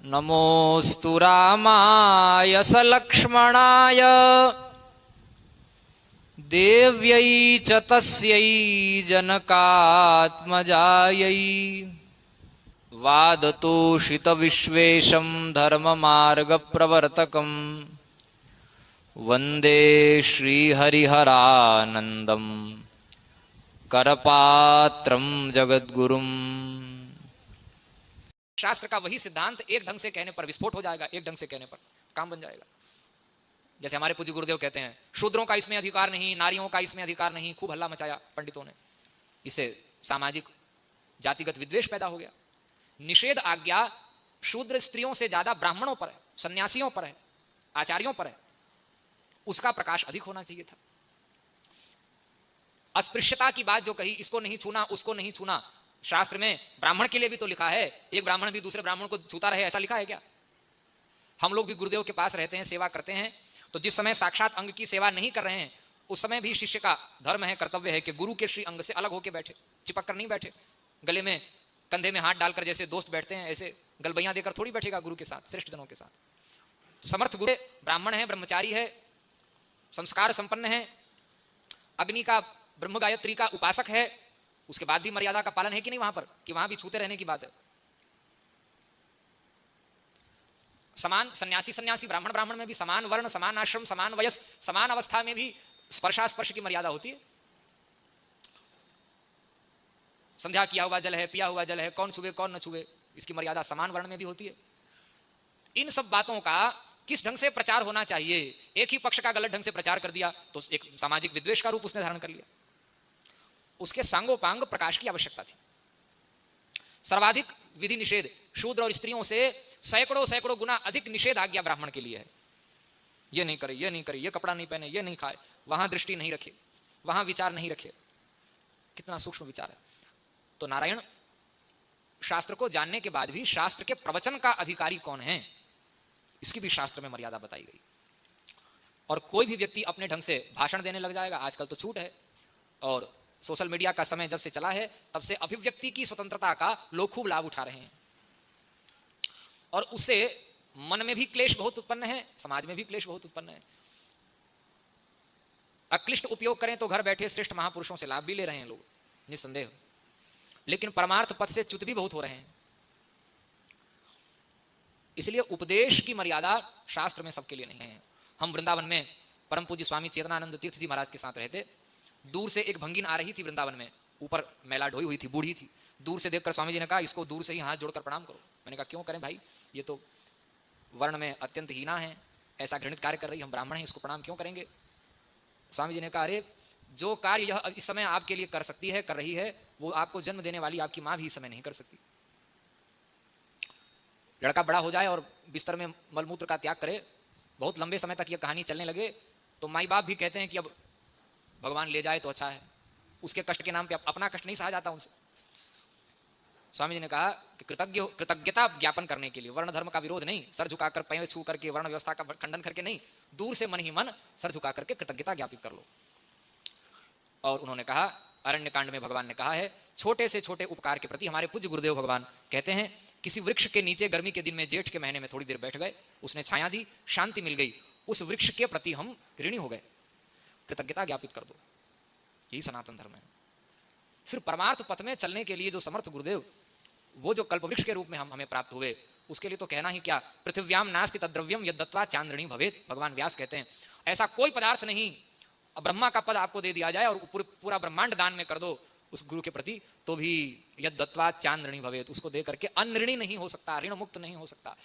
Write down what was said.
नमोस्तु रामाय सलक्ष्मणाय देव्यै च तस्यै जनकात्मजायै वादतोषितविश्वेशं धर्ममार्गप्रवर्तकं वन्दे श्रीहरिहरानन्दं करपात्रं जगद्गुरुम्। शास्त्र का वही सिद्धांत एक ढंग से कहने पर विस्फोट हो जाएगा, एक ढंग से कहने पर काम बन जाएगा। जैसे हमारे पूज्य गुरुदेव कहते हैं, शूद्रों का इसमें अधिकार नहीं, नारियों का इसमें अधिकार नहीं। खूब हल्ला मचाया पंडितों ने, इससे सामाजिक जातिगत विद्वेष पैदा हो गया। निषेध आज्ञा शूद्र स्त्रियों से ज्यादा ब्राह्मणों पर है, सन्यासियों पर है, आचार्यों पर है। उसका प्रकाश अधिक होना चाहिए था। अस्पृश्यता की बात जो कही, इसको नहीं छूना, उसको नहीं छूना, शास्त्र में ब्राह्मण के लिए भी तो लिखा है। एक ब्राह्मण भी दूसरे ब्राह्मण को छूता रहे, ऐसा लिखा है क्या? हम लोग भी गुरुदेव के पास रहते हैं, सेवा करते हैं, तो जिस समय साक्षात अंग की सेवा नहीं कर रहे हैं उस समय भी शिष्य का धर्म है, कर्तव्य है कि गुरु के श्री अंग से अलग होकर बैठे, चिपक कर नहीं बैठे। गले में कंधे में हाथ डालकर जैसे दोस्त बैठते हैं, ऐसे गलबैयां देकर थोड़ी बैठेगा गुरु के साथ, श्रेष्ठ जनों के साथ। समर्थ गुरु ब्राह्मण है, ब्रह्मचारी है, संस्कार संपन्न है, अग्नि का ब्रह्म गायत्री का उपासक है, उसके बाद भी मर्यादा का पालन है कि नहीं वहां पर, कि वहां भी छूते रहने की बात है। समान सन्यासी सन्यासी, ब्राह्मण ब्राह्मण में भी समान वर्ण, समान आश्रम, समान वयस, समान अवस्था में भी स्पर्शास्पर्श की मर्यादा होती है। संध्या किया हुआ जल है, पिया हुआ जल है, कौन छुए कौन न छुए, इसकी मर्यादा समान वर्ण में भी होती है। इन सब बातों का किस ढंग से प्रचार होना चाहिए, एक ही पक्ष का गलत ढंग से प्रचार कर दिया तो एक सामाजिक विद्वेष का रूप उसने धारण कर लिया। उसके सांगोपांग प्रकाश की आवश्यकता थी। सर्वाधिक विधि निषेध शूद्र और स्त्रियों से सैकड़ों सैकड़ों गुना अधिक निषेध आज्ञा ब्राह्मण के लिए है। ये नहीं करे, ये नहीं करे, ये कपड़ा नहीं पहने, ये नहीं खाए, वहां दृष्टि नहीं रखे, वहां विचार नहीं रखे। कितना सूक्ष्म विचार है। तो नारायण शास्त्र को जानने के बाद भी शास्त्र के प्रवचन का अधिकारी कौन है, इसकी भी शास्त्र में मर्यादा बताई गई। और कोई भी व्यक्ति अपने ढंग से भाषण देने लग जाएगा, आजकल तो छूट है, और सोशल मीडिया का समय जब से चला है तब से अभिव्यक्ति की स्वतंत्रता का लोग खूब लाभ उठा रहे हैं, और उससे मन में भी क्लेश बहुत उत्पन्न है, समाज में भी क्लेश बहुत उत्पन्न है। अक्लिष्ट उपयोग करें तो घर बैठे श्रेष्ठ महापुरुषों से लाभ भी ले रहे हैं लोग, निसंदेह, लेकिन परमार्थ पथ से च्युत भी बहुत हो रहे हैं। इसलिए उपदेश की मर्यादा शास्त्र में सबके लिए नहीं है। हम वृंदावन में परम पूज्य स्वामी चेतनानंद तीर्थ जी महाराज के साथ रहते। दूर से एक भंगिन आ रही थी वृंदावन में, ऊपर मैला ढोई हुई थी, बूढ़ी थी। दूर से देखकर स्वामी जी ने कहा, इसको दूर से ही हाथ जोड़कर प्रणाम करो। मैंने कहा क्यों करें भाई, ये तो वर्ण में अत्यंत हीना है, ऐसा घृणित कार्य कर रही, हम ब्राह्मण हैं, इसको प्रणाम क्यों करेंगे? स्वामी जी ने कहा, अरे जो कार्य यह इस समय आपके लिए कर सकती है, कर रही है, वो आपको जन्म देने वाली आपकी माँ भी इस समय नहीं कर सकती। लड़का बड़ा हो जाए और बिस्तर में मलमूत्र का त्याग करे, बहुत लंबे समय तक यह कहानी चलने लगे, तो माई बाप भी कहते हैं कि अब भगवान ले जाए तो अच्छा है। उसके कष्ट के नाम पे अपना कष्ट नहीं सहा जाता उनसे। स्वामी जी ने कहा कि कृतज्ञता ज्ञापन करने के लिए, वर्ण धर्म का विरोध नहीं, सर झुकाकर पैर छू करके वर्ण व्यवस्था का खंडन करके नहीं, दूर से मन ही मन सर झुका करके कृतज्ञता ज्ञापित कर लो। और उन्होंने कहा, अरण्य कांड में भगवान ने कहा है, छोटे से छोटे उपकार के प्रति हमारे पूज्य गुरुदेव भगवान कहते हैं, किसी वृक्ष के नीचे गर्मी के दिन में जेठ के महीने में थोड़ी देर बैठ गए, उसने छाया दी, शांति मिल गई, उस वृक्ष के प्रति हम ऋणी हो गए, कृतज्ञता ज्ञापित कर दो। यही सनातन धर्म है। फिर परमार्थ पथ में चलने के लिए जो समर्थ गुरुदेव, वो जो कल्पवृक्ष के रूप में हमें प्राप्त हुए, उसके लिए तो कहना ही क्या, पृथिव्याम नास्ति तद्द्रव्यम यद्दत्वा चांद्रणी भवेत। भगवान व्यास कहते हैं, ऐसा कोई पदार्थ नहीं, ब्रह्मा का पद आपको दे दिया जाए और पूरा ब्रह्मांड दान में कर दो उस गुरु के प्रति, तो भी यद्दत्वा चांद्रणी भवेत, उसको दे करके अनऋणी नहीं हो सकता, ऋण मुक्त नहीं हो सकता।